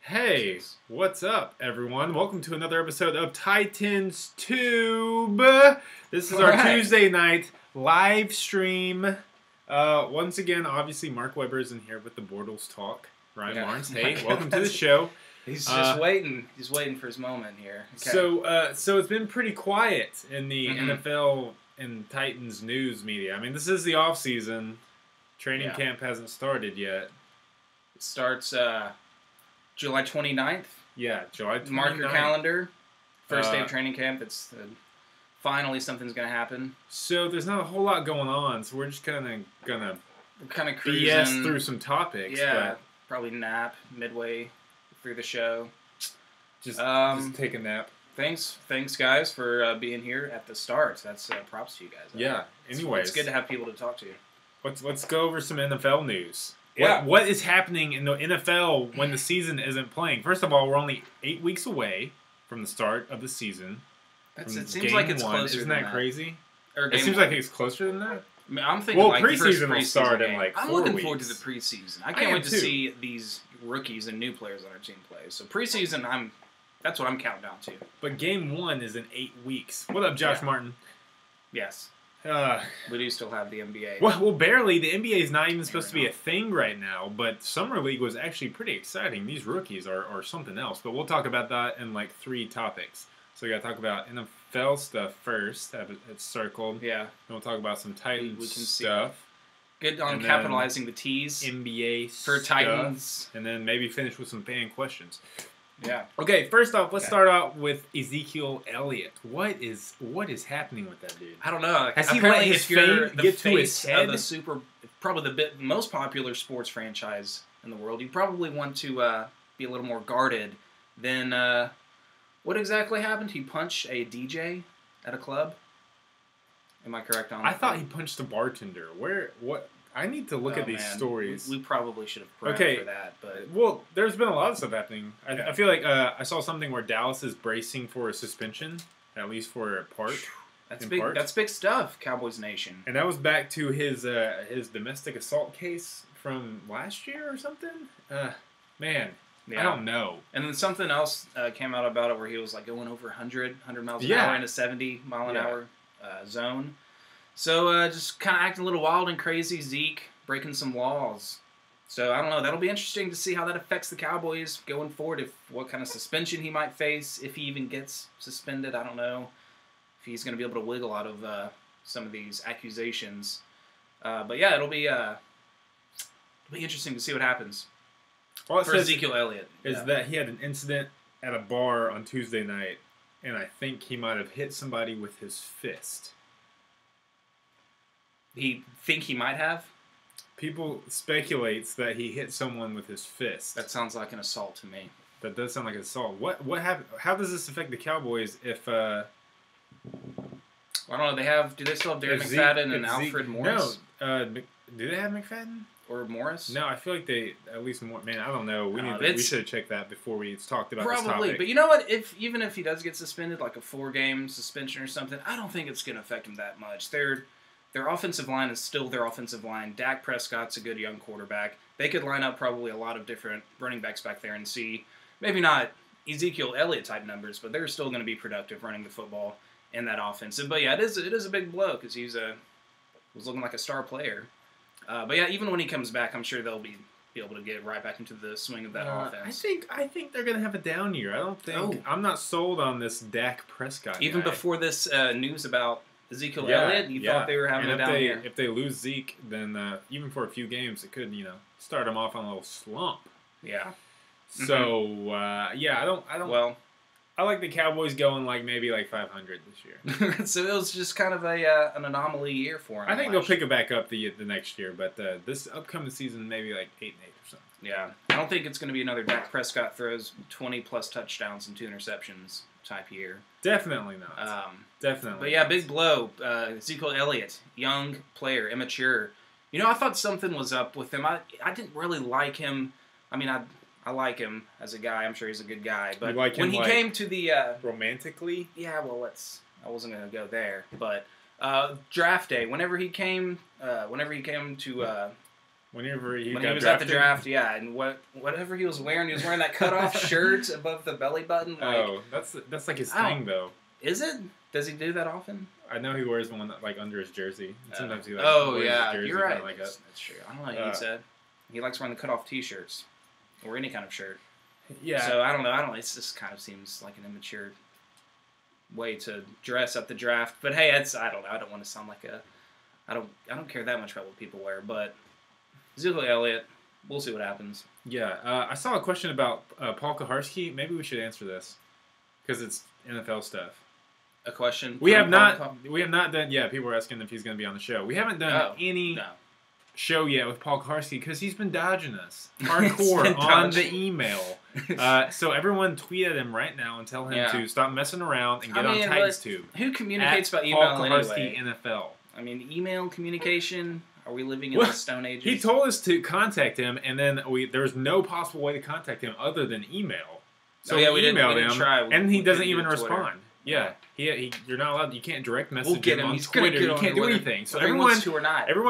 Hey, what's up, everyone? Welcome to another episode of Titans Tube. This is our Tuesday night live stream. Once again, obviously, Mark Weber is in here with the Bortles talk. Ryan Barnes, hey, welcome to the show. He's just waiting. He's waiting for his moment here. Okay. So it's been pretty quiet in the NFL and Titans news media. I mean, this is the off season. Training camp hasn't started yet. It starts July 29th. Yeah, July 29th. Mark your calendar. First day of training camp. It's finally something's gonna happen. So there's not a whole lot going on. So we're just kind of gonna cruising BS through some topics. Yeah, but probably nap midway through the show. Just take a nap. Thanks guys for being here at the start. That's props to you guys. Yeah. Anyways, it's good to have people to talk to. Let's go over some NFL news. Yeah. What is happening in the NFL when the season isn't playing? First of all, we're only 8 weeks away from the start of the season. It seems like it's closer. Isn't that crazy? It seems like it's closer than that. I mean, I'm thinking preseason will start in like 4 I'm looking weeks. forward to the preseason. I can't wait to see these rookies and new players on our team play. So preseason, that's what I'm counting down to. But game 1 is in 8 weeks. What up, Josh Martin? Yes. We do still have the NBA. Well, barely. The NBA is not even supposed to be a thing right now, but Summer League was actually pretty exciting. These rookies are something else, but we'll talk about that in like 3 topics. So we got to talk about NFL stuff first. Have it circled. Yeah. Then we'll talk about some Titans we can stuff. Good on capitalizing the T's. NBA for stuff, Titans. And then maybe finish with some fan questions. Yeah. Okay, first off, let's start out with Ezekiel Elliot. What is happening with that dude? I don't know. Has he let his fame get to his head? Of the probably the most popular sports franchise in the world, you probably want to be a little more guarded than what exactly happened? He punched a DJ at a club? Am I correct on that? I thought he punched a bartender. What? I need to look at these stories. We probably should have prepped for that. But well, there's been a lot of stuff happening. I feel like I saw something where Dallas is bracing for a suspension, at least for a part. That's big. That's big stuff, Cowboys Nation. And that was back to his domestic assault case from last year or something. Man, I don't know. And then something else came out about it where he was like going over 100 miles an hour in a 70 mile an hour zone. So just kind of acting a little wild and crazy. Zeke breaking some laws. So I don't know. That'll be interesting to see how that affects the Cowboys going forward. What kind of suspension he might face, if he even gets suspended. I don't know if he's going to be able to wiggle out of some of these accusations. But yeah, it'll be interesting to see what happens. All it for Ezekiel Elliot is that he had an incident at a bar on Tuesday night, and I think he might have hit somebody with his fist. He might have? People speculates that he hit someone with his fist. That sounds like an assault to me. That does sound like an assault. What happened? How does this affect the Cowboys if I don't know. Do they still have Darren McFadden and Alfred Morris? No. Do they have McFadden? Or Morris? No, I feel like they at least more. Man, I don't know. We should have checked that before we talked about this topic. Probably, but you know what? Even if he does get suspended, like a 4-game suspension or something, I don't think it's going to affect him that much. Their offensive line is still their offensive line. Dak Prescott's a good young quarterback. They could line up probably a lot of different running backs back there and see, maybe not Ezekiel Elliott type numbers, but they're still going to be productive running the football in that offense. But yeah, it is a big blow because he was looking like a star player. But yeah, even when he comes back, I'm sure they'll be able to get right back into the swing of that offense. I think they're going to have a down year. I don't think I'm not sold on this Dak Prescott even guy. Before this news about Ezekiel Elliott, you thought they were having a down year. If they lose Zeke, then even for a few games, it could start them off on a little slump. Yeah. So I don't. Well, I like the Cowboys going maybe 500 this year. So it was just kind of an anomaly year for them. I think they'll pick it back up the next year, but this upcoming season maybe 8-8 or something. Yeah, I don't think it's going to be another Dak Prescott throws 20+ touchdowns and 2 interceptions type year. Definitely not. Definitely. But yeah, big blow. Ezekiel Elliott, young player, immature. I thought something was up with him. I didn't really like him. I mean, I like him as a guy. I'm sure he's a good guy. But when he came to the romantically, yeah. Well, I wasn't going to go there. But draft day, whenever he came to Whenever he was at the draft, yeah, and whatever he was wearing that cutoff shirt above the belly button. Like, that's like his thing, though. Is it? Does he do that often? I know he wears one like under his jersey. Sometimes he wears his jersey. You're right. Like that's true. I don't know what he said. He likes wearing the cutoff T-shirts or any kind of shirt. Yeah. So I don't know. It just kind of seems like an immature way to dress at the draft. But hey, I don't know. I don't want to sound like I don't care that much about what people wear, but. Ezekiel Elliot. We'll see what happens. Yeah, I saw a question about Paul Kuharsky. Maybe we should answer this because it's NFL stuff. A question? We have not done. Yeah, people were asking if he's going to be on the show. We haven't done any show yet with Paul Kuharsky because he's been dodging us hardcore on the email. So everyone tweet at him right now and tell him to stop messing around and get on Titans Tube. Who communicates by email Paul Kuharsky anyway? NFL. I mean, email communication. Are we living in the Stone Ages? He told us to contact him, and then there's no possible way to contact him other than email. So we emailed him, and he doesn't even respond. Yeah, you're not allowed. You can't direct message him on Twitter. You can't do anything. So everyone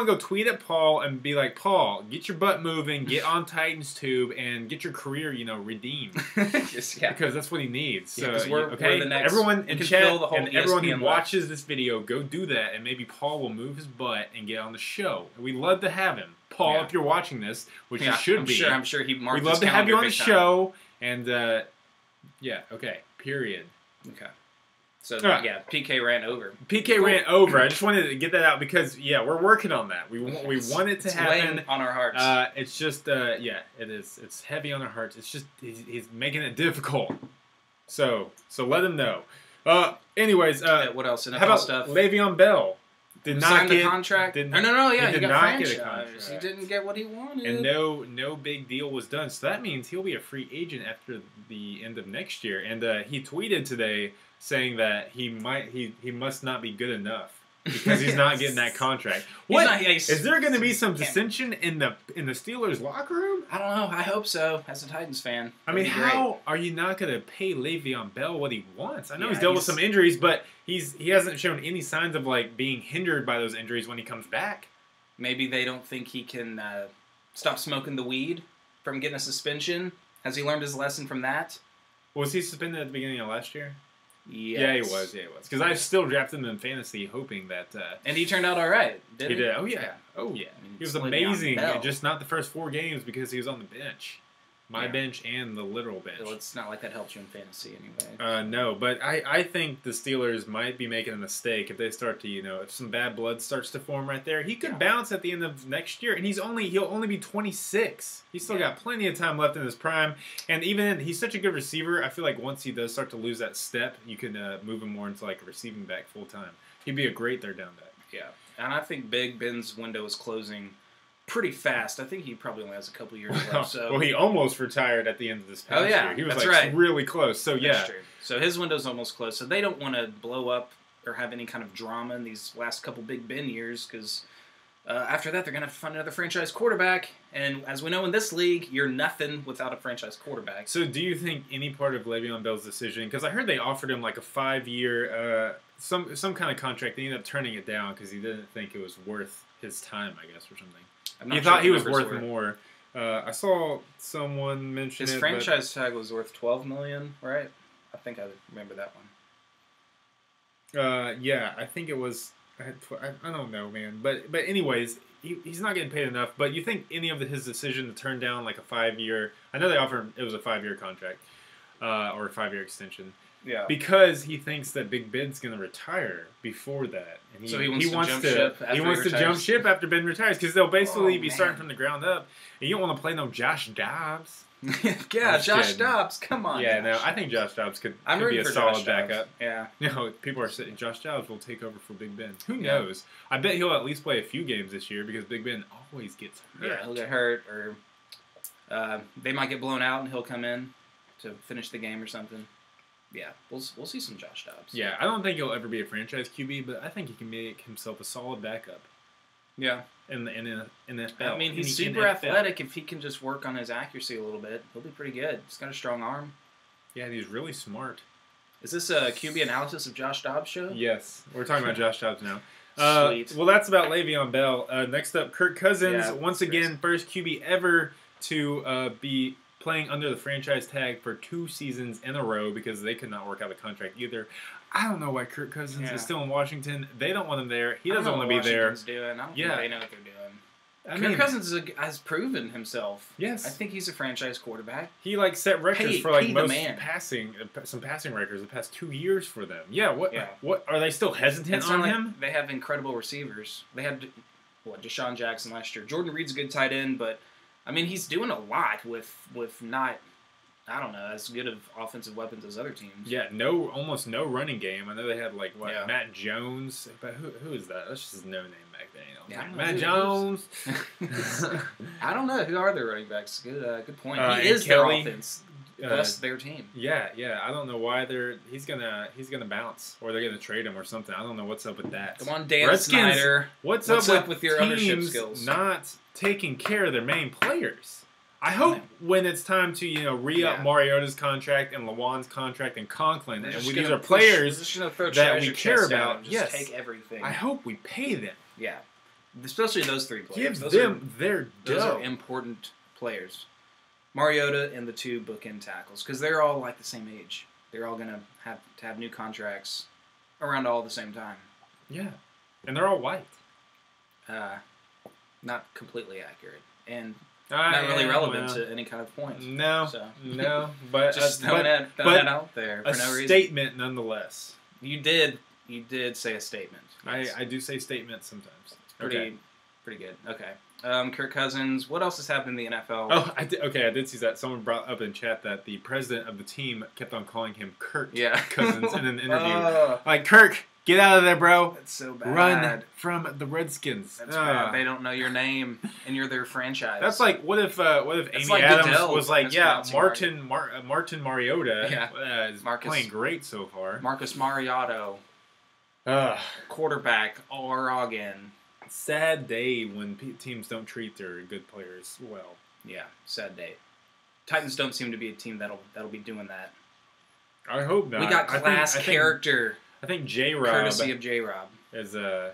go tweet at Paul and be like, Paul, get your butt moving, get on Titans Tube, and get your career, redeemed. Because that's what he needs. So we're the next, everyone in chat and everyone who watches this video, go do that, and maybe Paul will move his butt and get on the show. We'd love to have him, Paul. If you're watching this, which you should be, I'm sure he marked. We'd love to have you on the show, and period. Okay. So, PK ran over. PK ran over. I just wanted to get that out because, we're working on that. We want it to happen. On our hearts. It's just, it is. It's heavy on our hearts. It's just, he's making it difficult. So let him know. Anyways. What else? How about stuff? LeVeon Bell? Did not get the contract. He got franchised. He didn't get what he wanted. And no big deal was done. So that means he'll be a free agent after the end of next year. And he tweeted today saying that he must not be good enough because he's not getting that contract. Is there going to be some dissension in the Steelers locker room? I don't know. I hope so. As a Titans fan, I mean, how are you not going to pay Le'Veon Bell what he wants? I know he's dealt with some injuries, but he hasn't shown any signs of being hindered by those injuries when he comes back. Maybe they don't think he can stop smoking the weed from getting a suspension. Has he learned his lesson from that? Was he suspended at the beginning of last year? Yes. Yeah, he was. Because I still drafted him in fantasy, hoping that. And he turned out all right. He did. Oh yeah. Oh yeah. I mean, he was amazing. Just not the first 4 games because he was on the bench. My bench and the literal bench. Well, it's not like that helps you in fantasy anyway. No, but I think the Steelers might be making a mistake if they start to, if some bad blood starts to form right there. He could bounce at the end of next year, and he'll only be 26. He's still got plenty of time left in his prime, and even he's such a good receiver. I feel like once he does start to lose that step, you can move him more into a receiving back full time. He'd be a great third down back. Yeah, and I think Big Ben's window is closing pretty fast. I think he probably only has a couple years left. So. Well, he almost retired at the end of this past year. He was really close. So That's true. So his window's almost closed. So they don't want to blow up or have any kind of drama in these last couple Big Ben years because after that they're going to have to find another franchise quarterback. And as we know in this league, you're nothing without a franchise quarterback. So do you think any part of Le'Veon Bell's decision, because I heard they offered him a 5-year, some kind of contract. They ended up turning it down because he didn't think it was worth his time, I guess, or something. He thought he was worth more. I saw someone mention his franchise tag was worth $12 million, right? I think I remember that one. I think it was. I don't know, man. But anyways, he's not getting paid enough. But you think any of his decision to turn down a 5-year? I know they offered it was a 5-year contract or a 5-year extension. Yeah. Because he thinks that Big Ben's going to retire before that. And so he wants to jump ship after Ben retires because they'll basically be starting from the ground up. And you don't want to play no Josh Dobbs. Josh Dobbs. Come on. Yeah, no, I think Josh Dobbs could be a solid backup. Yeah. People are saying Josh Dobbs will take over for Big Ben. Who knows? I bet he'll at least play a few games this year because Big Ben always gets hurt. Yeah, he'll get hurt or they might get blown out and he'll come in to finish the game or something. Yeah, we'll see some Josh Dobbs. Yeah, I don't think he'll ever be a franchise QB, but I think he can make himself a solid backup. Yeah. In the NFL. I mean, he's super athletic. If he can just work on his accuracy a little bit, he'll be pretty good. He's got a strong arm. Yeah, he's really smart. Is this a QB analysis of Josh Dobbs show? Yes. We're talking about Josh Dobbs now. Sweet. Well, that's about Le'Veon Bell. Next up, Kirk Cousins. Yeah, Once again, first QB ever to be playing under the franchise tag for 2 seasons in a row because they could not work out a contract either. I don't know why Kirk Cousins is still in Washington. They don't want him there. He doesn't want to be there. Doing. I don't think they know what they're doing. Kirk Cousins has proven himself. Yes. I think he's a franchise quarterback. He set records for some passing records the past 2 years for them. What are they still hesitant on him? They have incredible receivers. They had Deshaun Jackson last year. Jordan Reed's a good tight end, but I mean he's doing a lot with not, I don't know, as good of offensive weapons as other teams. Yeah, almost no running game. I know they had Matt Jones, but who is that? That's just his no name back then. Matt Jones. I don't know who are their running backs. Good point. He is Kelly, their offense. That's their team. Yeah. I don't know why he's gonna bounce or they're gonna trade him or something. I don't know what's up with that. Come on, Dan Snyder. What's up with your ownership skills? Not taking care of their main players. I hope when it's time to re-up Mariota's contract and Lawan's contract and Conklin, and these are players that we care about. Yes, take everything. I hope we pay them. Yeah, especially those 3 players. Give them their dough. Those are important players. Mariota and the 2 bookend tackles, because they're all the same age. They're all gonna have new contracts around all the same time. Yeah, and they're all white. Not completely accurate, and not really relevant to any kind of point. No, but just throwing it out there for no reason. A statement nonetheless. You did say a statement. Yes. I do say statements sometimes. Pretty good. Okay. Kirk Cousins. What else has happened in the NFL? Oh, I did see that. Someone brought up in chat that the president of the team kept on calling him Kirk Cousins in an interview. Kirk, get out of there, bro. That's so bad. Run from the Redskins. That's bad. They don't know your name, and you're their franchise. That's what if Amy Adams was Martin Mariota is playing great so far. Marcus Mariota, quarterback, Oregon. Sad day when teams don't treat their good players well. Yeah, sad day. Titans don't seem to be a team that'll be doing that. I hope not. We got character. I think J-Rob, courtesy of J-Rob, is I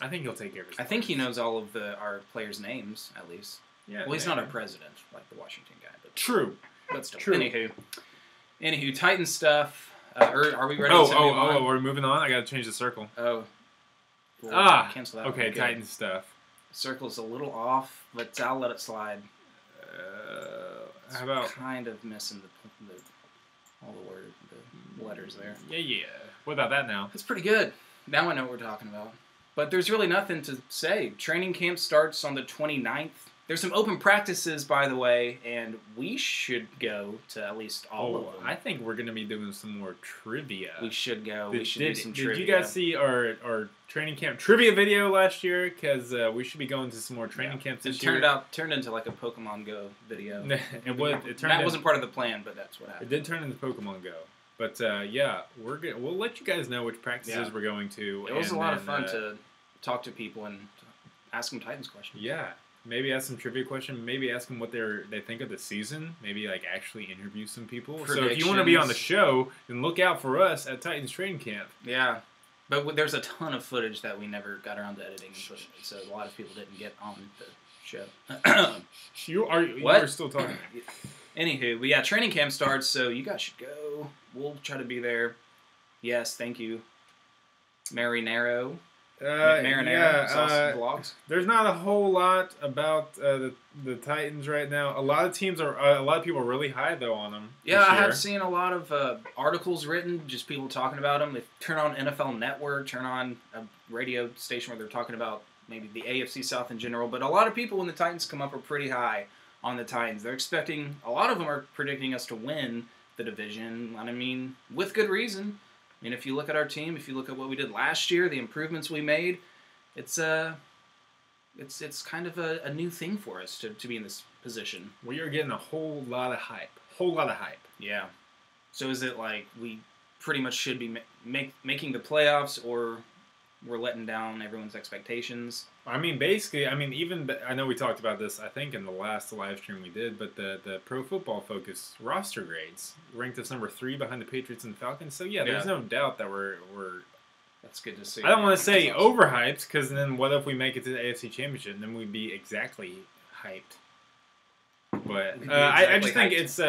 think he'll take care of his. I think he knows all of our players' names at least. Yeah. Well, he's not our president like the Washington guy, but true. But still. True. Anywho, Titan stuff. Are we ready to move on? We're moving on. I got to change the circle. Oh. Well, cancel that. Okay, Titan stuff. Circle's a little off, but I'll let it slide. How about kind of missing all the letters there? Yeah. What about that now? It's pretty good. Now I know what we're talking about. But there's really nothing to say. Training camp starts on the 29th. There's some open practices, by the way, and we should go to at least all of them. I think we're going to be doing some more trivia. We should go. We should do some trivia. Did you guys see our training camp trivia video last year? Because we should be going to some more training camps this year. It turned into like a Pokemon Go video. That wasn't part of the plan, but that's what happened. It did turn into Pokemon Go. But we'll let you guys know which practices we're going to. It was a lot of fun to talk to people and ask them Titans questions. Yeah. Maybe ask some trivia questions. Maybe ask them what they think of the season. Maybe actually interview some people. So if you want to be on the show, then look out for us at Titans Training Camp. Yeah, but there's a ton of footage that we never got around to editing, so a lot of people didn't get on the show. You are still talking. Anywho, but training camp starts, so you guys should go. We'll try to be there. Yes, thank you. Marinero. Vlogs. There's not a whole lot about the Titans right now. A lot of people are really high though on them. Yeah, I have seen a lot of articles written, just people talking about them. They turn on NFL Network, turn on a radio station where they're talking about maybe the AFC South in general. But a lot of people when the Titans come up are pretty high on the Titans. They're expecting, a lot of them are predicting us to win the division. And I mean, with good reason. I mean, if you look at our team, if you look at what we did last year, the improvements we made, it's kind of a new thing for us to be in this position. We are getting a whole lot of hype. Yeah. So is it like we pretty much should be making the playoffs, or we're letting down everyone's expectations? I mean, basically, even I know we talked about this, I think, in the last live stream we did, but the Pro Football Focus roster grades ranked us number 3 behind the Patriots and the Falcons. So, there's no doubt that we're That's good to see. I don't want to say overhyped, because then what if we make it to the AFC Championship, and then we'd be exactly hyped. But I just think it's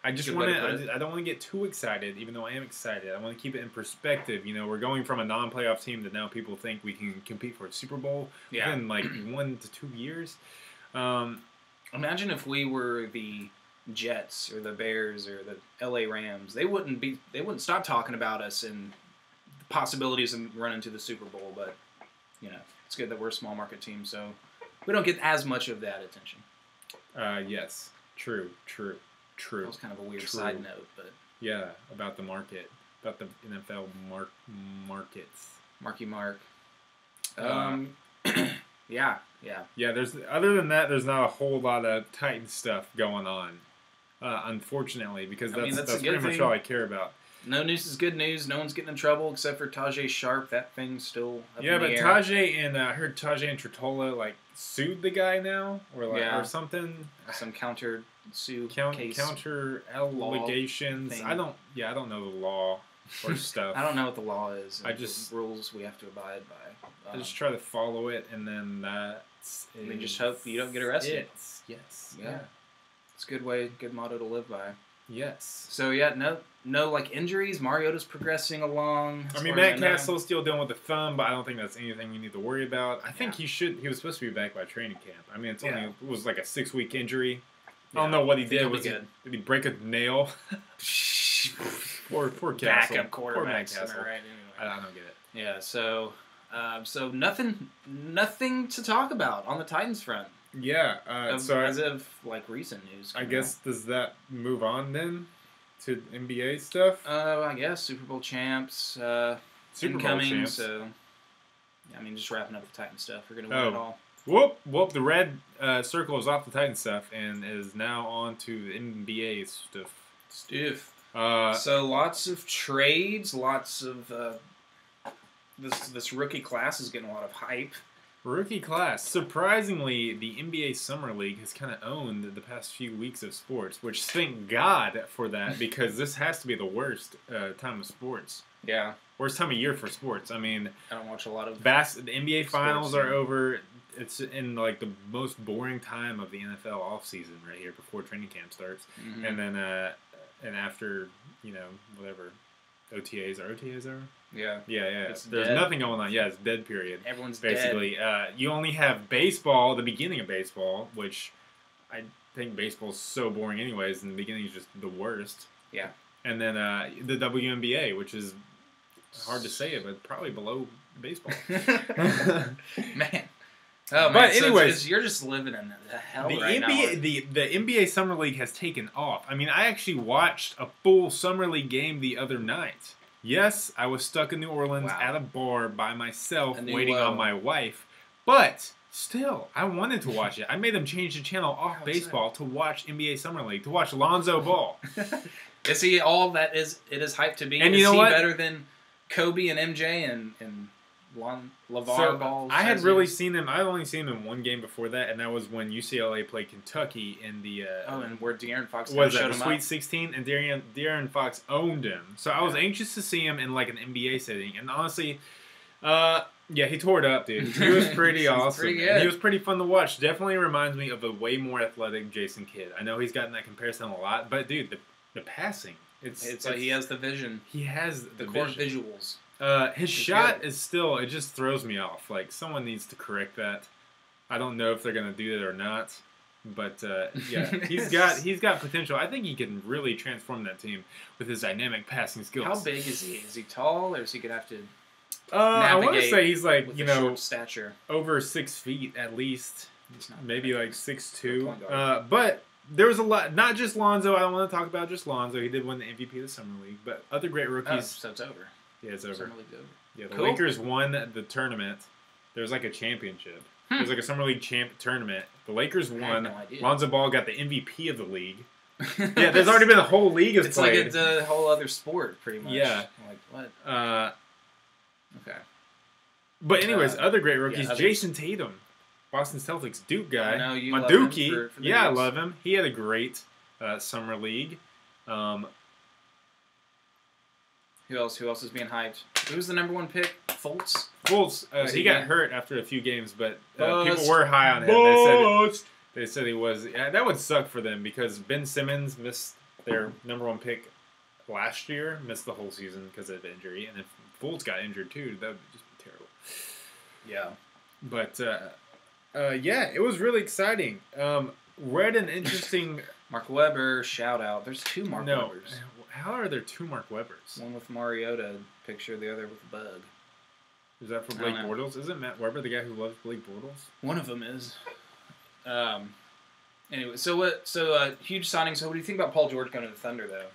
I just want to. I don't want to get too excited, even though I am excited. I want to keep it in perspective. You know, we're going from a non-playoff team to now people think we can compete for a Super Bowl in like 1 to 2 years. Imagine if we were the Jets or the Bears or the LA Rams. They wouldn't stop talking about us and the possibilities of running to the Super Bowl. But you know, it's good that we're a small market team, so we don't get as much of that attention. Yes, true. That was kind of a weird side note, but yeah, about the market, about the NFL markets. Marky Mark. Yeah. There's other than that, there's not a whole lot of Titan stuff going on, unfortunately, because that's pretty much all I care about. No news is good news. No one's getting in trouble except for Tajay Sharp. That thing's still up in the air. Tajay and I heard Tajay and Tritola like sued the guy now, or or something. Some counter allegations. I don't know the law or stuff. I don't know what the law is. I just the rules we have to abide by. I just try to follow it, and then we just hope you don't get arrested. Yes. Yeah. It's a good motto to live by. Yes. So no like injuries. Mariota's progressing along. I mean, Matt Castle's still dealing with the thumb, but I don't think that's anything we need to worry about. I think he was supposed to be back by training camp. I mean, it was like a 6-week injury. I don't know what he did. Did he break a nail? poor Castle. Backup quarterback. Poor Matt Castle. Right, anyway. I don't get it. Yeah. So nothing to talk about on the Titans front. Yeah. As of like recent news. I guess does that move on then to NBA stuff? I guess Super Bowl champs. Incoming. So I mean, just wrapping up the Titan stuff. We're gonna win it all. Whoop! The red circle is off the Titan stuff and is now on to the NBA stuff. So lots of trades, lots of this rookie class is getting a lot of hype. Rookie class. Surprisingly, the NBA Summer League has kind of owned the past few weeks of sports, which thank God for that, because this has to be the worst time of sports. Yeah. Worst time of year for sports. I mean, I don't watch a lot of the NBA finals are over. It's in like the most boring time of the NFL offseason right here before training camp starts. Mm-hmm. And then and after, whatever OTAs are. Yeah. There's nothing going on. Yeah, it's dead period. Everyone's basically dead. You only have baseball, the beginning of baseball, which I think baseball's so boring anyways, and the beginning is just the worst. Yeah. And then the WNBA, which is hard to say it, but probably below baseball. Man. Oh, but man, anyways, you're just living in the hell now. The NBA Summer League has taken off. I mean, I actually watched a full Summer League game the other night. Yes, I was stuck in New Orleans at a bar by myself waiting on my wife. But still, I wanted to watch it. I made them change the channel off baseball to watch NBA Summer League, to watch Lonzo Ball. Is he all that is it is hyped to be? And is you know what? Better than Kobe and MJ and LeVar Ball? I had really seen him. I only seen him in one game before that, and that was when UCLA played Kentucky in the. And where De'Aaron Fox was that the Sweet 16, and De'Aaron Fox owned him. So I was anxious to see him in like an NBA setting, and honestly, he tore it up, dude. He was pretty awesome. Pretty good. He was pretty fun to watch. Definitely reminds me of a way more athletic Jason Kidd. I know he's gotten that comparison a lot, but dude, the passing. It's like he has the vision. He has the core visuals. His shot is still, it just throws me off. Like, someone needs to correct that. I don't know if they're going to do that or not. But, he's got potential. I think he can really transform that team with his dynamic passing skills. How big is he? Is he tall, or is he going to have to I want to say he's like, short stature. Over 6 feet at least. Maybe like 6'2". But there was a lot, not just Lonzo. I don't want to talk about just Lonzo. He did win the MVP of the Summer League. But other great rookies. So it's over. Yeah, it's over. Summer League's over. Yeah, the Lakers won the tournament. There's like a championship. There's like a Summer League tournament. The Lakers won. No idea. Lonzo Ball got the MVP of the league. Yeah, there's already been a whole league of played. It's like a whole other sport, pretty much. Yeah. Like, what? Okay. But anyways, other great rookies. Jason Tatum, Boston Celtics Duke guy. I know you My love Dookie. him for I love him. He had a great Summer League. Who else is being hyped? Who was the #1 pick Fultz. Fultz, he got hurt after a few games, but people were high on him. They said he was. Yeah, that would suck for them because Ben Simmons missed their #1 pick last year, missed the whole season because of injury, and if Fultz got injured too, that would just be terrible. Yeah. But yeah, it was really exciting. Read an interesting. Mark Webber, shout out. There's 2 Mark Webbers. How are there 2 Mark Webbers? One with Mariota picture, the other with a bug. Is that for Blake Bortles? Isn't Matt Weber the guy who loves Blake Bortles? One of them is. Anyway, so huge signing. So what do you think about Paul George going to the Thunder, though?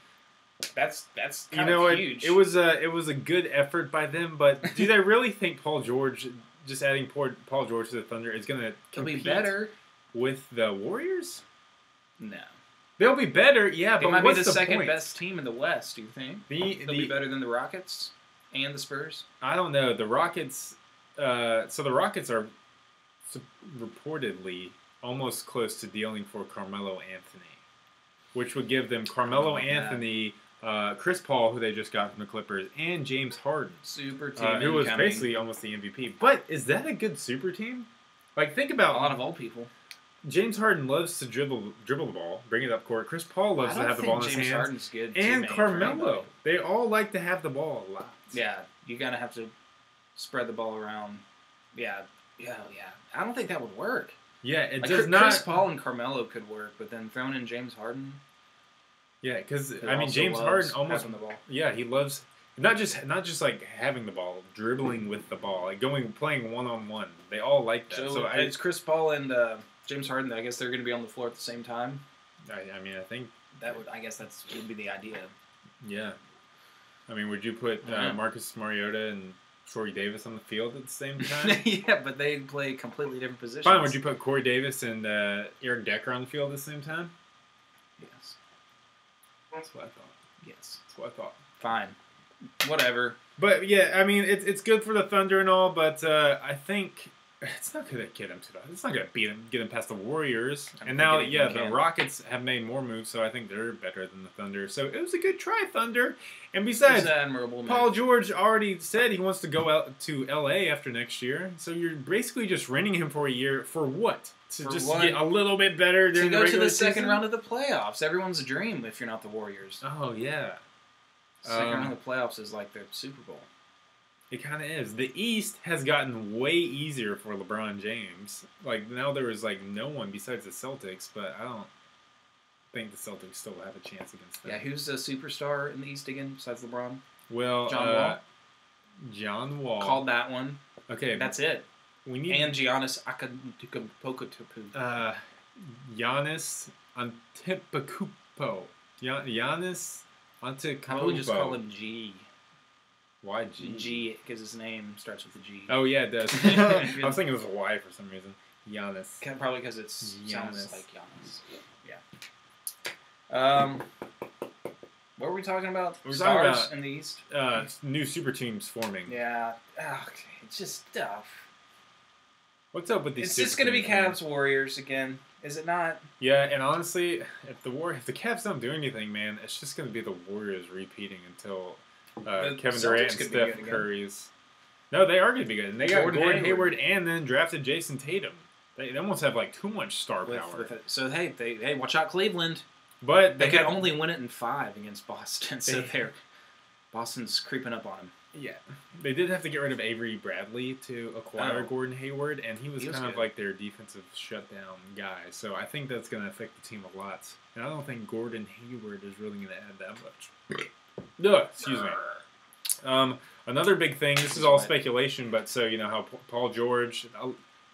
That's kind of huge. It was a good effort by them, but do they really think Paul George, just adding Paul George to the Thunder, is going to compete better with the Warriors? No. They'll be better, yeah, they but might what's be the second point? best team in the West, do you think? They'll be better than the Rockets and the Spurs? I don't know. The Rockets, so the Rockets are reportedly almost close to dealing for Carmelo Anthony, which would give them Carmelo Anthony, Chris Paul, who they just got from the Clippers, and James Harden. Super team who was basically almost the MVP. But is that a good super team? Like, think about... A lot of old people. James Harden loves to dribble the ball, bring it up court. Chris Paul loves to have the ball in his hands. James Harden's good. And Carmelo. They all like to have the ball a lot. Yeah, you gotta have to spread the ball around. Yeah. I don't think that would work. Yeah, it does not. Chris Paul and Carmelo could work, but then throwing in James Harden. Yeah, because I mean James Harden almost having the ball. Yeah, he loves not just like having the ball, dribbling with the ball, like playing 1-on-1. They all like that. So it's Chris Paul and James Harden. I guess they're going to be on the floor at the same time. I mean, I think that would. I guess would be the idea. Yeah, I mean, would you put Marcus Mariota and Corey Davis on the field at the same time? Yeah, but they play completely different positions. Fine. Would you put Corey Davis and Eric Decker on the field at the same time? Yes. That's what I thought. Yes. That's what I thought. Fine. Whatever. But yeah, I mean, it's good for the Thunder and all, but I think it's not going to get them to that. It's not going to get them past the Warriors. And now, the Rockets have made more moves, so I think they're better than the Thunder. So it was a good try, Thunder. And besides, Paul George already said he wants to go out to L.A. after next year. So you're basically just renting him for a year for what? To get a little bit better during the regular season? To go to the second round of the playoffs. Everyone's dream if you're not the Warriors. Oh, yeah. Second round of the playoffs is like the Super Bowl. It kind of is. The East has gotten way easier for LeBron James. Like, now there is, like, no one besides the Celtics, but I don't think the Celtics still have a chance against them. Yeah, who's a superstar in the East again besides LeBron? Well, John Wall. John Wall. Called that one. Okay. That's it. And Giannis Antetokounmpo. Giannis Antetokounmpo. Giannis Antetokounmpo. How about we just call him G? Why G? G, because his name starts with a G. Oh, yeah, it does. I was thinking it was a Y for some reason. Giannis. Probably because it sounds like Giannis. Yeah. What were we talking about? We're Stars talking about, in the East? New super teams forming. Yeah. Okay. It's just stuff. What's up with these? It's just going to be Cavs Warriors again, is it not? Yeah, and honestly, if the Cavs don't do anything, man, it's just going to be the Warriors repeating until Kevin Durant and Steph Curry's. No, they are going to be good, and they got Gordon Hayward and then drafted Jason Tatum. They almost have like too much star power. So hey, watch out, Cleveland. But they could only win it in 5 against Boston. So Boston's creeping up on them. Yeah, they did have to get rid of Avery Bradley to acquire Gordon Hayward, and he was kind of like their defensive shutdown guy. So I think that's going to affect the team a lot. And I don't think Gordon Hayward is really going to add that much. No, excuse me. Another big thing. This is all speculation, but so you know how Paul George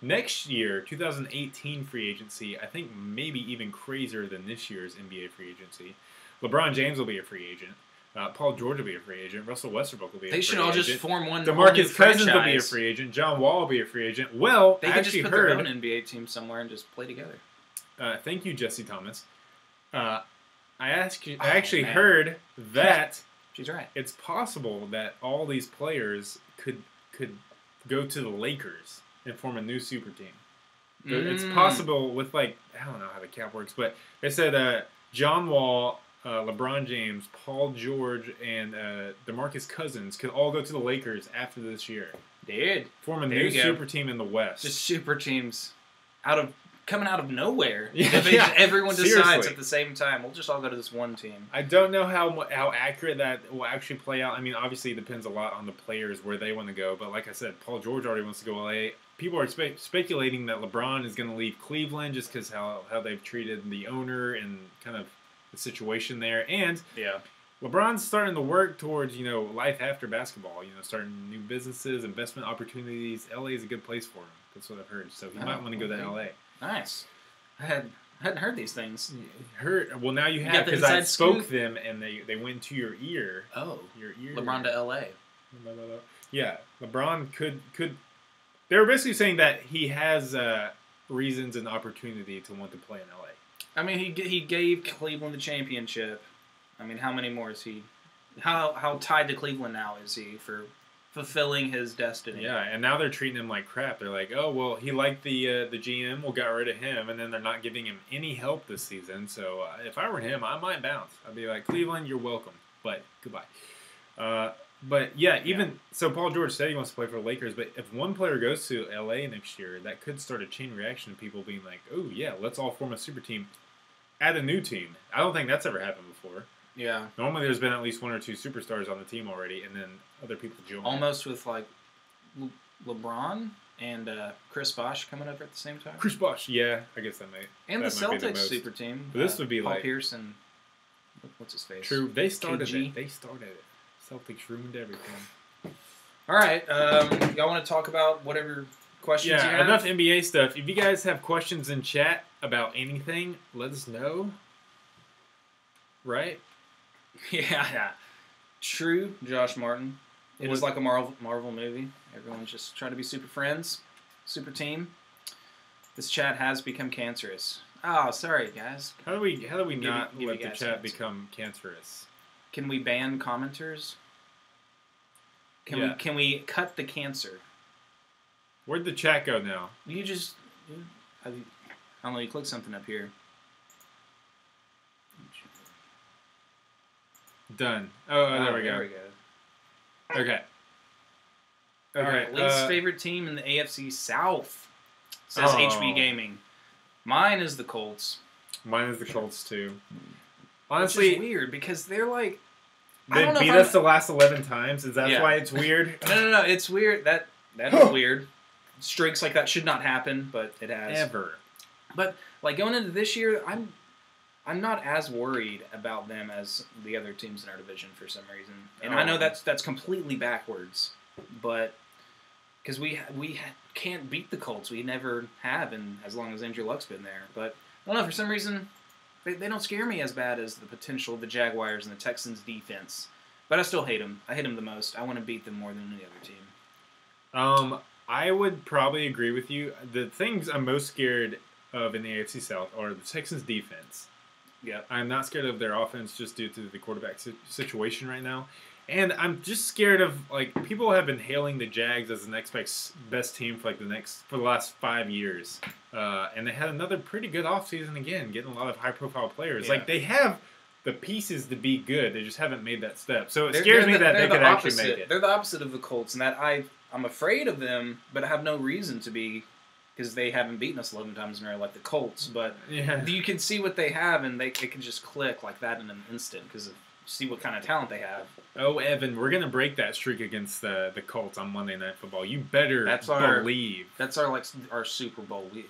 next year, 2018 free agency. I think maybe even crazier than this year's NBA free agency. LeBron James will be a free agent. Paul George will be a free agent. Russell Westbrook will be a free agent. They should all just form one DeMarcus Cousins will be a free agent. John Wall will be a free agent. Well, they could just put their own NBA team somewhere and just play together. Thank you, Jesse Thomas. I actually heard that she's right. It's possible that all these players could go to the Lakers and form a new super team. It's possible with I don't know how the cap works, but they said John Wall, LeBron James, Paul George, and DeMarcus Cousins could all go to the Lakers after this year. Dude. Form a new super team in the West. Just super teams coming out of nowhere. Yeah, everyone decides seriously. at the same time. We'll just all go to this one team. I don't know how accurate that will actually play out. I mean, obviously it depends a lot on the players where they want to go. But like I said, Paul George already wants to go LA. People are speculating that LeBron is going to leave Cleveland just because how they've treated the owner and kind of the situation there. And yeah, LeBron's starting to work towards, life after basketball. Starting new businesses, investment opportunities. LA is a good place for him. That's what I've heard. So he might want to go to LA. Nice. I hadn't heard these things. Well, now you have, because I spoke them and they went to your ear. Oh, your ear. LeBron to LA. Yeah, LeBron could. They were basically saying that he has reasons and opportunity to want to play in LA. I mean, he gave Cleveland the championship. I mean, how many more is he? How tied to Cleveland now is he for fulfilling his destiny? Yeah, and now they're treating him like crap. They're like, oh, well, he liked the GM. We'll get rid of him. And then they're not giving him any help this season. So if I were him, I might bounce. I'd be like, Cleveland, you're welcome. But goodbye. But yeah, so Paul George said he wants to play for the Lakers. But if one player goes to LA next year, that could start a chain reaction of people being like, oh, yeah, let's all form a super team. Add a new team. I don't think that's ever happened before. Yeah. Normally there's been at least one or two superstars on the team already, and then other people join. Almost with like LeBron and Chris Bosh coming up at the same time. Chris Bosh, yeah, I guess that might. And that the might Celtics super team. But this would be Paul like Pierce and what's his face? True, they started KG. it. They started it. Celtics ruined everything. All right, y'all want to talk about whatever questions you have? Enough NBA stuff. If you guys have questions in chat about anything, let us know. Right? Yeah. True, Josh Martin. It is like a Marvel movie. Everyone's just trying to be super friends, super team. This chat has become cancerous. Oh, sorry, guys. How do we not let the chat become cancerous? Can we ban commenters? Can we cut the cancer? Where'd the chat go now? You just I don't know. You click something up here. Done. Oh, there we go. There we go. Okay. All right. Least favorite team in the AFC South, says HB Gaming. Mine is the Colts. Mine is the Colts too. Honestly, which is weird because they're like they beat us the last 11 times. Is that why it's weird? No. It's weird. That is weird. Streaks like that should not happen, but it has. Ever. But like going into this year, I'm not as worried about them as the other teams in our division for some reason. And I know that's completely backwards, but because we can't beat the Colts, we never have, and as long as Andrew Luck's been there. But I don't know, for some reason they don't scare me as bad as the potential of the Jaguars and the Texans defense. But I still hate them. I hate them the most. I want to beat them more than any other team. I would probably agree with you. The things I'm most scared of in the AFC South are the Texans defense. Yeah, I'm not scared of their offense just due to the quarterback situation right now. And I'm just scared of, people have been hailing the Jags as the next best team for the last 5 years. And they had another pretty good offseason again, getting a lot of high-profile players. Yeah. They have the pieces to be good. They just haven't made that step. So it scares me that they could actually make it. They're the opposite of the Colts in that I'm afraid of them, but I have no reason to be, because they haven't beaten us 11 times in a row like the Colts. But you can see what they have, and they can just click like that in an instant because see what kind of talent they have. Oh, Evan, we're gonna break that streak against the Colts on Monday Night Football. You better believe. That's our Super Bowl. We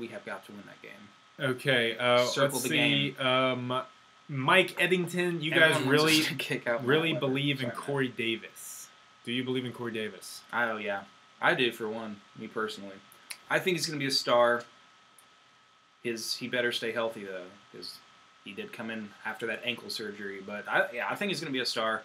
have got to win that game. Okay, let's see. Mike Eddington, you guys really believe in Corey Davis. Do you believe in Corey Davis? Oh yeah, I do for one. Me personally, I think he's gonna be a star. He better stay healthy though, because he did come in after that ankle surgery. But I think he's going to be a star.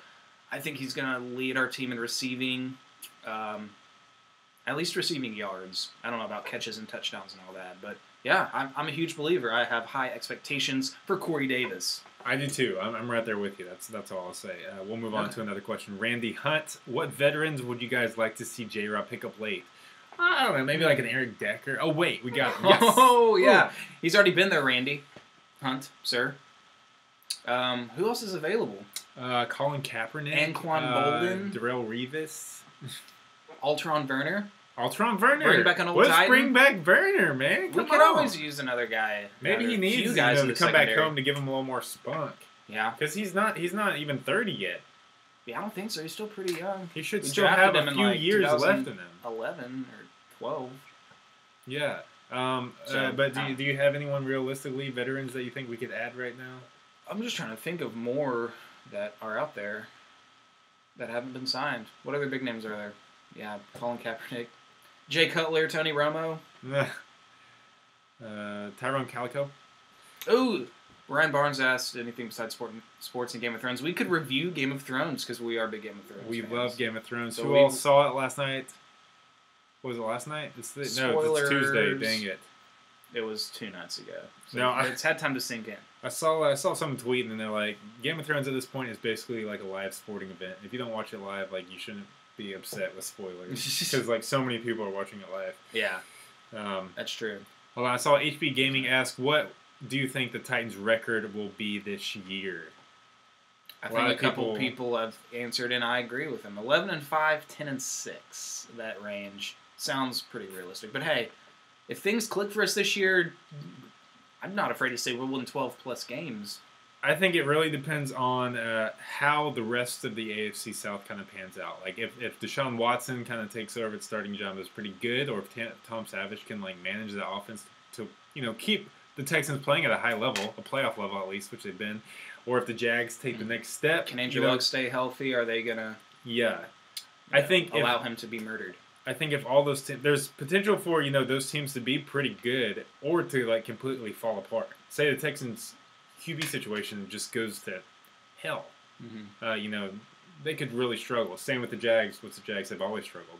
I think he's going to lead our team in receiving, at least receiving yards. I don't know about catches and touchdowns and all that. But, yeah, I'm a huge believer. I have high expectations for Corey Davis. I do, too. I'm right there with you. That's all I'll say. We'll move on to another question. Randy Hunt, what veterans would you guys like to see J-Rob pick up late? I don't know. Maybe like an Eric Decker. Oh, wait. We got him. Yes. Oh, yeah. He's already been there, Randy Hunt, sir. Who else is available? Colin Kaepernick. Anquan Bolden. Darrell Revis. Alteron Werner. Alteron Werner. Bring back an old Let's Titan. bring back Werner, man. We could always use another guy. Maybe he needs guys to come secondary. back home to give him a little more spunk. Yeah. Because he's not even 30 yet. Yeah, I don't think so. He's still pretty young. He should still have a few years left in him. 11 or 12. Yeah. But do you have anyone realistically, veterans, that you think we could add right now? I'm just trying to think of more that are out there that haven't been signed. What other big names are there? Yeah, Colin Kaepernick. Jay Cutler, Tony Romo. Tyrone Calico. Ooh, Ryan Barnes asked anything besides sports and Game of Thrones. We could review Game of Thrones because we are big Game of Thrones We fans. love Game of Thrones. So Who all saw it last night? What was it last night? No, it's Tuesday. Dang it. It was 2 nights ago. So No, it's had time to sink in. I saw someone tweeting and they're like, Game of Thrones at this point is basically like a live sporting event. If you don't watch it live, like you shouldn't be upset with spoilers because like so many people are watching it live. Yeah, that's true. Well, I saw HB Gaming ask, what do you think the Titans' record will be this year? I think a couple people have answered, and I agree with them. 11-5, 10-6. That range sounds pretty realistic. But hey, if things click for us this year, I'm not afraid to say we'll win 12+ games. I think it really depends on how the rest of the AFC South kind of pans out. Like if Deshaun Watson kind of takes over its starting job is pretty good, or if Tom Savage can like manage the offense to keep the Texans playing at a high level, a playoff level at least, which they've been, or if the Jags take the next step. Can Andrew Luck stay healthy? Are they gonna? Yeah, I think allow him to be murdered. I think if all those there's potential for those teams to be pretty good or to like completely fall apart. Say the Texans QB situation just goes to hell. Mm-hmm. They could really struggle. Same with the Jags, which the Jags have always struggled.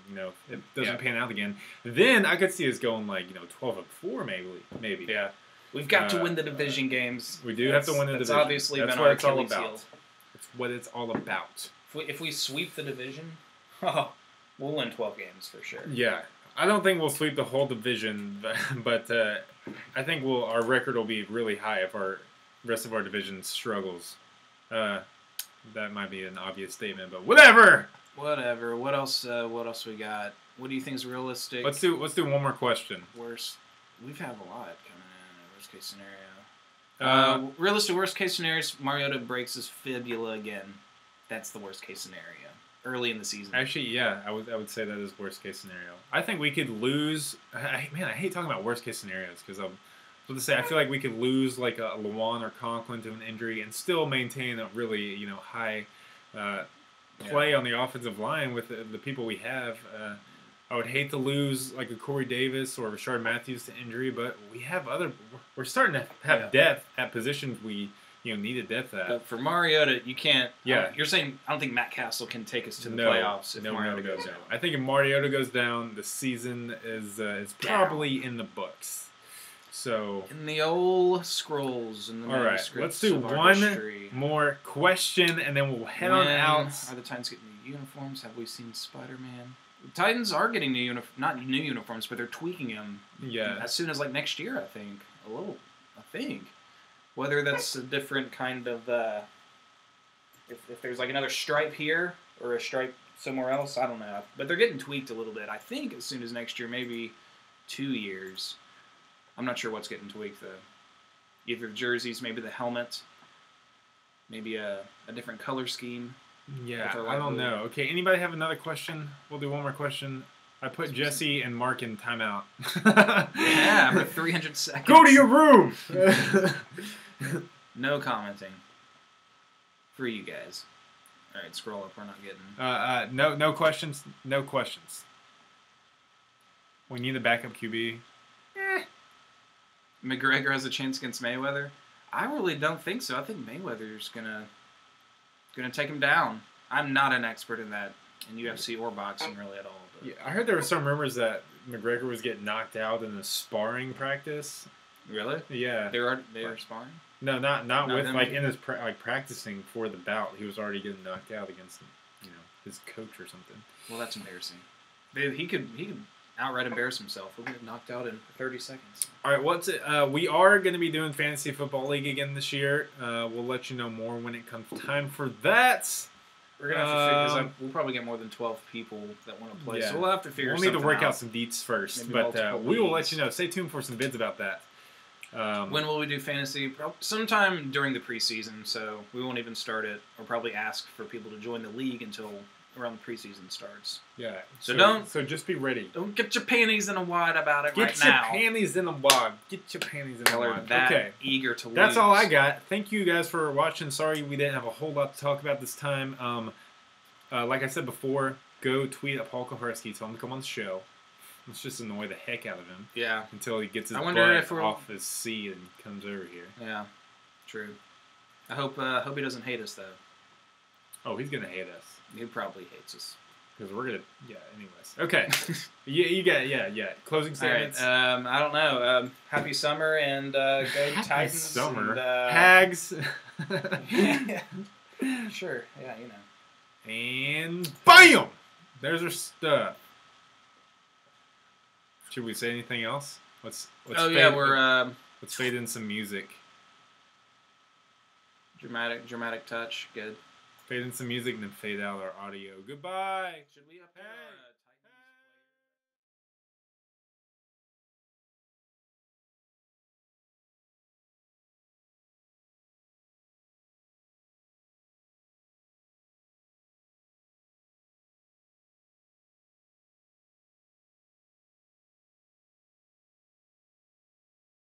It doesn't pan out again. Then I could see us going like 12-4 maybe. Yeah, we've got to win the division games. We do have to win the division. Obviously that's been what our it's all Achilles about. heel. It's what it's all about. If we sweep the division, we'll win 12 games for sure. Yeah. I don't think we'll sweep the whole division, but I think our record will be really high if our rest of our division struggles. That might be an obvious statement, but whatever. Whatever. What else? What else we got? What do you think is realistic? Let's do one more question. We've had a lot coming in. Worst case scenario. Realistic worst case scenario is Mariota breaks his fibula again. That's the worst case scenario. Early in the season. Actually, yeah, I would say that is worst case scenario. I think we could lose. I hate talking about worst case scenarios because I feel like we could lose like a Lewan or Conklin to an injury and still maintain a really high play on the offensive line with the people we have. I would hate to lose like a Corey Davis or Rashard Matthews to injury, but we have we're starting to have depth at positions we needed depth at. But for Mariota, you can't. Yeah, you're saying I don't think Matt Castle can take us to the playoffs if Mariota goes down. I think if Mariota goes down, the season is probably in the books. So in the old scrolls. All right, let's do one more question, and then we'll head on out. Are the Titans getting new uniforms? Have we seen Spider-Man? The Titans are getting not new uniforms, but they're tweaking them. Yeah. As soon as like next year, I think. I think. Whether that's a different kind of if there's like another stripe here or a stripe somewhere else, I don't know. But they're getting tweaked a little bit. I think as soon as next year, maybe 2 years. I'm not sure what's getting tweaked though. Either the jerseys, maybe the helmet, maybe a different color scheme. Yeah, I don't know. Okay, anybody have another question? We'll do one more question. I put Jesse and Mark in timeout. Yeah, for 300 seconds. Go to your room! No commenting. For you guys. Alright, scroll up. We're not getting... No questions. No questions. We need a backup QB. McGregor has a chance against Mayweather? I really don't think so. I think Mayweather's gonna take him down. I'm not an expert in that, in UFC or boxing really at all. But. Yeah, I heard there were some rumors that McGregor was getting knocked out in a sparring practice. Really? Yeah. They were sparring? No, not with like in his practicing for the bout. He was already getting knocked out against his coach or something. Well, that's embarrassing. He could outright embarrass himself. He'll get knocked out in 30 seconds. All right, what's it? We are going to be doing Fantasy Football League again this year. We'll let you know more when it comes time for that. We're going to have to figure we'll probably get more than 12 people that want to play, so we'll have to figure something out. We'll need to work out some deets first, but we will let you know. Stay tuned for some bids about that. When will we do fantasy? Sometime during the preseason, so we won't even start it, or probably ask for people to join the league until around the preseason starts. Yeah. So just be ready. Don't get your panties in a wad about it right now. Get your panties in a wad. Get your panties in a wad. Okay. Eager to lose. That's all I got. Thank you guys for watching. Sorry we didn't have a whole lot to talk about this time. Like I said before, go tweet at Paul Kuharsky. Tell him to come on the show. Let's just annoy the heck out of him. Yeah. Until he gets his butt off his seat and comes over here. Yeah. True. I hope he doesn't hate us, though. Oh, he's going to hate us. He probably hates us. Because we're going to... Yeah, anyways. Okay. you got... Yeah. Closing statements? Right. I don't know. Happy summer and go Titans. Happy summer. And, Hags. Sure. Yeah, you know. And... BAM! There's our stuff. Should we say anything else? Let's let's fade in some music. Dramatic touch. Good. Fade in some music and then fade out our audio. Goodbye. Should we up